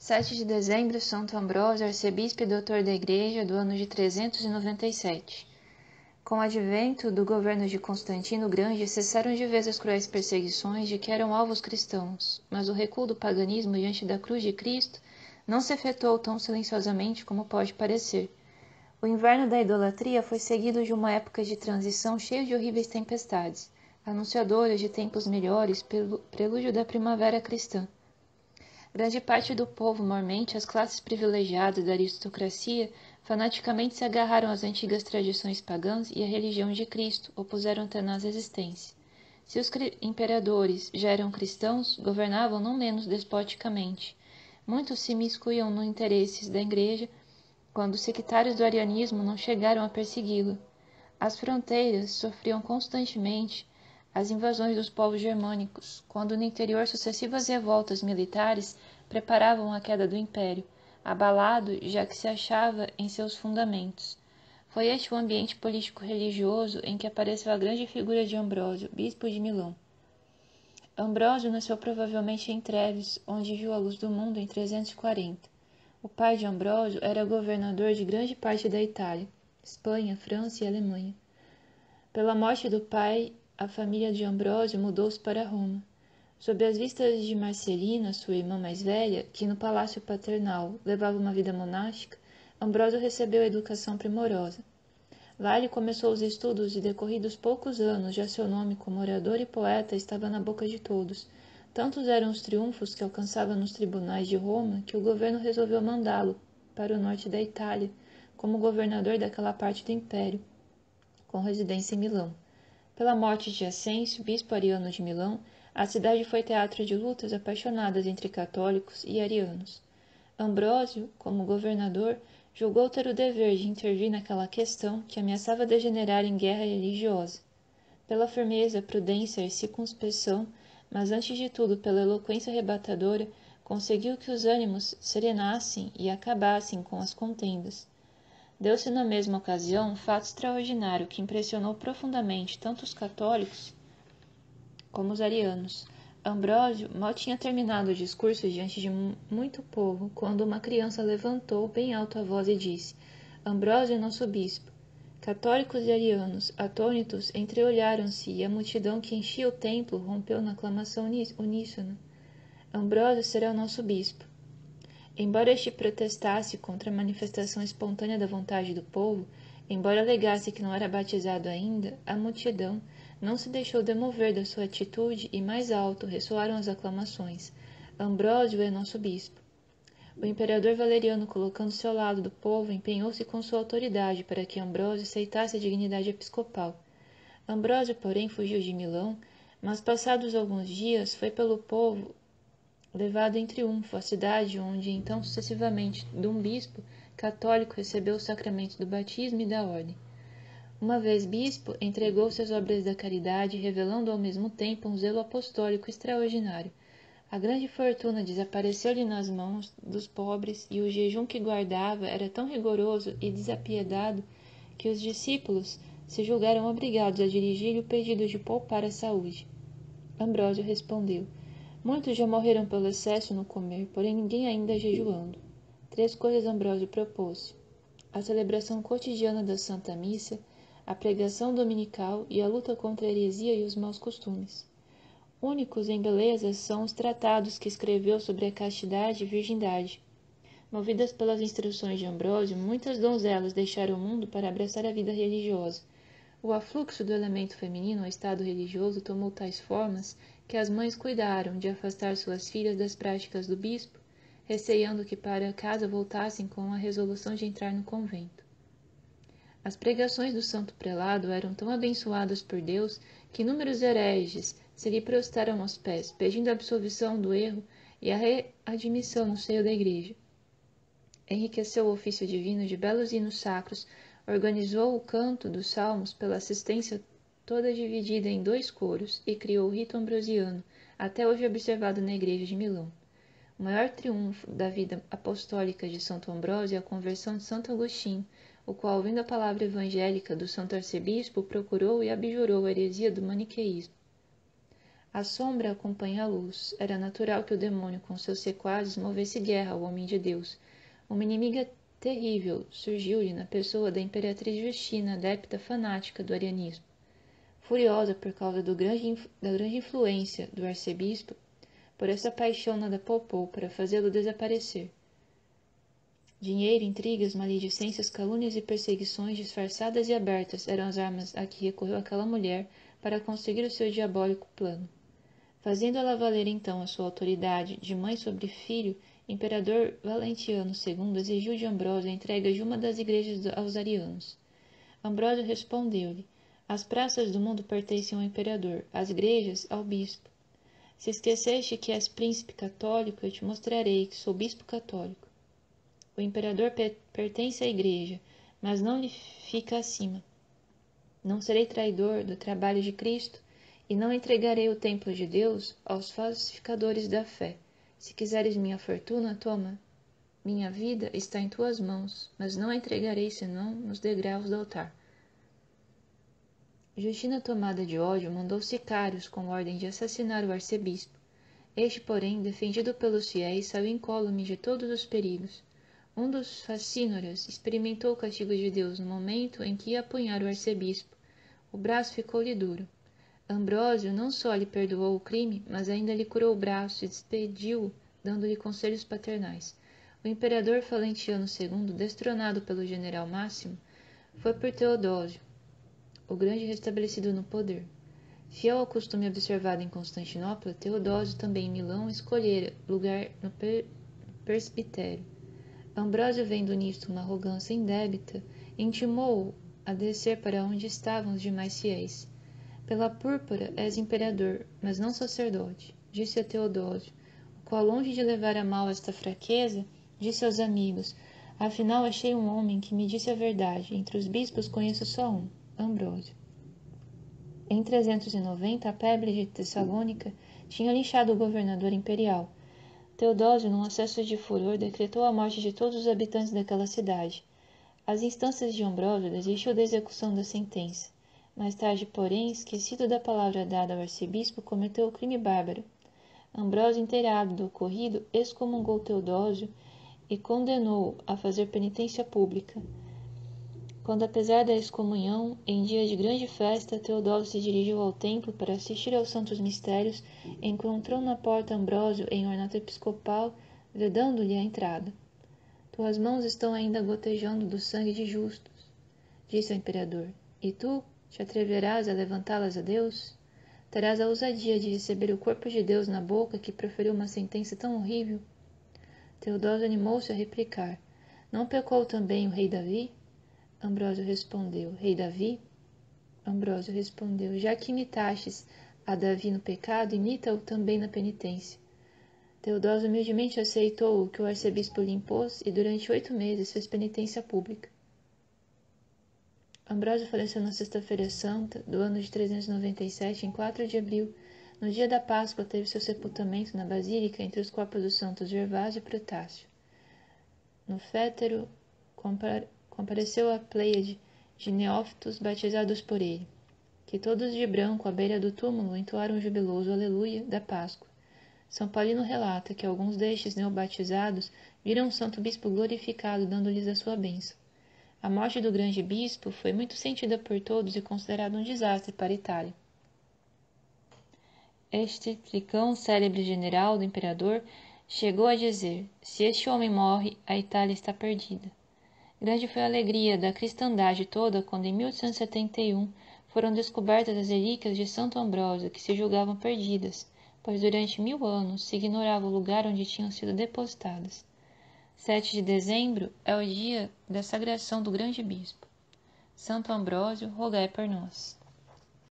7 de dezembro, Santo Ambrósio, arcebispo e doutor da Igreja, do ano de 397. Com o advento do governo de Constantino Grande, cessaram de vez as cruéis perseguições de que eram alvos cristãos, mas o recuo do paganismo diante da cruz de Cristo não se efetuou tão silenciosamente como pode parecer. O inverno da idolatria foi seguido de uma época de transição cheia de horríveis tempestades, anunciadoras de tempos melhores pelo prelúdio da primavera cristã. Grande parte do povo, mormente as classes privilegiadas da aristocracia, fanaticamente se agarraram às antigas tradições pagãs e à religião de Cristo, opuseram tenaz resistência. Se os imperadores já eram cristãos, governavam não menos despoticamente. Muitos se miscuíam nos interesses da Igreja, quando os sectários do arianismo não chegaram a persegui-la. As fronteiras sofriam constantemente as invasões dos povos germânicos, quando no interior sucessivas revoltas militares preparavam a queda do império, abalado já que se achava em seus fundamentos. Foi este o ambiente político-religioso em que apareceu a grande figura de Ambrósio, bispo de Milão. Ambrósio nasceu provavelmente em Treves, onde viu a luz do mundo em 340. O pai de Ambrósio era governador de grande parte da Itália, Espanha, França e Alemanha. Pela morte do pai, a família de Ambrósio mudou-se para Roma. Sob as vistas de Marcelina, sua irmã mais velha, que no palácio paternal levava uma vida monástica, Ambrósio recebeu a educação primorosa. Lá ele começou os estudos e, decorridos poucos anos, já seu nome como orador e poeta estava na boca de todos. Tantos eram os triunfos que alcançava nos tribunais de Roma que o governo resolveu mandá-lo para o norte da Itália, como governador daquela parte do império, com residência em Milão. Pela morte de Ascêncio, bispo ariano de Milão, a cidade foi teatro de lutas apaixonadas entre católicos e arianos. Ambrósio, como governador, julgou ter o dever de intervir naquela questão que ameaçava degenerar em guerra religiosa. Pela firmeza, prudência e circunspeção, mas antes de tudo pela eloquência arrebatadora, conseguiu que os ânimos serenassem e acabassem com as contendas. Deu-se na mesma ocasião um fato extraordinário que impressionou profundamente tanto os católicos como os arianos. Ambrósio mal tinha terminado o discurso diante de muito povo, quando uma criança levantou bem alto a voz e disse: Ambrósio é nosso bispo. Católicos e arianos, atônitos, entreolharam-se e a multidão que enchia o templo rompeu na aclamação uníssona. Ambrósio será o nosso bispo. Embora este protestasse contra a manifestação espontânea da vontade do povo, embora alegasse que não era batizado ainda, a multidão não se deixou demover da sua atitude e mais alto ressoaram as aclamações. Ambrósio é nosso bispo. O imperador Valeriano, colocando-se ao lado do povo, empenhou-se com sua autoridade para que Ambrósio aceitasse a dignidade episcopal. Ambrósio, porém, fugiu de Milão, mas passados alguns dias foi pelo povo levado em triunfo à cidade onde, então sucessivamente, de um bispo católico recebeu o sacramento do batismo e da ordem. Uma vez bispo, entregou-se às obras da caridade, revelando ao mesmo tempo um zelo apostólico extraordinário. A grande fortuna desapareceu-lhe nas mãos dos pobres e o jejum que guardava era tão rigoroso e desapiedado que os discípulos se julgaram obrigados a dirigir-lhe o pedido de poupar a saúde. Ambrósio respondeu: Muitos já morreram pelo excesso no comer, porém ninguém ainda jejuando. 3 coisas Ambrósio propôs: a celebração cotidiana da Santa Missa, a pregação dominical e a luta contra a heresia e os maus costumes. Únicos em beleza são os tratados que escreveu sobre a castidade e virgindade. Movidas pelas instruções de Ambrósio, muitas donzelas deixaram o mundo para abraçar a vida religiosa. O afluxo do elemento feminino ao estado religioso tomou tais formas que as mães cuidaram de afastar suas filhas das práticas do bispo, receando que para casa voltassem com a resolução de entrar no convento. As pregações do santo prelado eram tão abençoadas por Deus que inúmeros hereges se lhe prostraram aos pés, pedindo a absolvição do erro e a readmissão no seio da igreja. Enriqueceu o ofício divino de belos hinos sacros, organizou o canto dos salmos pela assistência toda dividida em 2 coros e criou o rito ambrosiano, até hoje observado na igreja de Milão. O maior triunfo da vida apostólica de Santo Ambrósio é a conversão de Santo Agostinho, o qual, ouvindo a palavra evangélica do santo arcebispo, procurou e abjurou a heresia do maniqueísmo. A sombra acompanha a luz. Era natural que o demônio com seus sequazes movesse guerra ao homem de Deus. Uma inimiga terrível surgiu-lhe na pessoa da imperatriz Justina, adepta fanática do arianismo. Furiosa por causa da grande influência do arcebispo, por essa paixão nada poupou para fazê-lo desaparecer. Dinheiro, intrigas, maledicências, calúnias e perseguições disfarçadas e abertas eram as armas a que recorreu aquela mulher para conseguir o seu diabólico plano. Fazendo ela valer então a sua autoridade de mãe sobre filho, imperador Valentiano II exigiu de Ambrósio a entrega de uma das igrejas aos arianos. Ambrósio respondeu-lhe: as praças do mundo pertencem ao imperador, as igrejas ao bispo. Se esqueceste que és príncipe católico, eu te mostrarei que sou bispo católico. O imperador pertence à igreja, mas não lhe fica acima. Não serei traidor do trabalho de Cristo, e não entregarei o templo de Deus aos falsificadores da fé. Se quiseres minha fortuna, toma. Minha vida está em tuas mãos, mas não a entregarei senão nos degraus do altar. Justina, tomada de ódio, mandou sicários com ordem de assassinar o arcebispo. Este, porém, defendido pelos fiéis, saiu incólume de todos os perigos. Um dos facínoras experimentou o castigo de Deus no momento em que ia apunhar o arcebispo. O braço ficou-lhe duro. Ambrósio não só lhe perdoou o crime, mas ainda lhe curou o braço e despediu-o, dando-lhe conselhos paternais. O imperador Valentiano II, destronado pelo general Máximo, foi por Teodósio, o grande restabelecido no poder. Fiel ao costume observado em Constantinopla, Teodósio também em Milão escolhera lugar no presbitério. Ambrósio, vendo nisto uma arrogância indébita, intimou-o a descer para onde estavam os demais fiéis. Pela púrpura és imperador, mas não sacerdote, disse a Teodósio, o qual, longe de levar a mal esta fraqueza, disse aos amigos: afinal achei um homem que me disse a verdade, entre os bispos conheço só um, Ambrósio. Em 390, a plebe de Tessalônica tinha linchado o governador imperial. Teodósio, num acesso de furor, decretou a morte de todos os habitantes daquela cidade. Às instâncias de Ambrósio, desistiu da execução da sentença. Mais tarde, porém, esquecido da palavra dada ao arcebispo, cometeu o crime bárbaro. Ambrósio, inteirado do ocorrido, excomungou Teodósio e condenou-o a fazer penitência pública. Quando, apesar da excomunhão, em dia de grande festa, Teodósio se dirigiu ao templo para assistir aos santos mistérios, encontrou na porta Ambrósio em ornato episcopal, vedando-lhe a entrada. Tuas mãos estão ainda gotejando do sangue de justos, disse ao imperador, e tu te atreverás a levantá-las a Deus? Terás a ousadia de receber o corpo de Deus na boca que proferiu uma sentença tão horrível? Teodósio animou-se a replicar: não pecou também o rei Davi? Ambrósio respondeu: rei Davi? Ambrósio respondeu: já que imitastes a Davi no pecado, imita-o também na penitência. Teodósio humildemente aceitou o que o arcebispo lhe impôs e durante 8 meses fez penitência pública. Ambrósio faleceu na Sexta-feira Santa do ano de 397, em 4 de abril. No dia da Páscoa teve seu sepultamento na Basílica entre os corpos dos santos Gervásio e Protássio. No fétero compareceu a pleiade de neófitos batizados por ele, que todos de branco à beira do túmulo entoaram o jubiloso Aleluia da Páscoa. São Paulino relata que alguns destes neobatizados viram o santo bispo glorificado dando-lhes a sua bênção. A morte do grande bispo foi muito sentida por todos e considerada um desastre para a Itália. Este tricão, célebre general do imperador, chegou a dizer: se este homem morre, a Itália está perdida. Grande foi a alegria da cristandade toda quando, em 1871, foram descobertas as relíquias de Santo Ambrósio, que se julgavam perdidas, pois durante 1000 anos se ignorava o lugar onde tinham sido depositadas. 7 de dezembro é o dia da sagração do grande bispo. Santo Ambrósio, rogai por nós.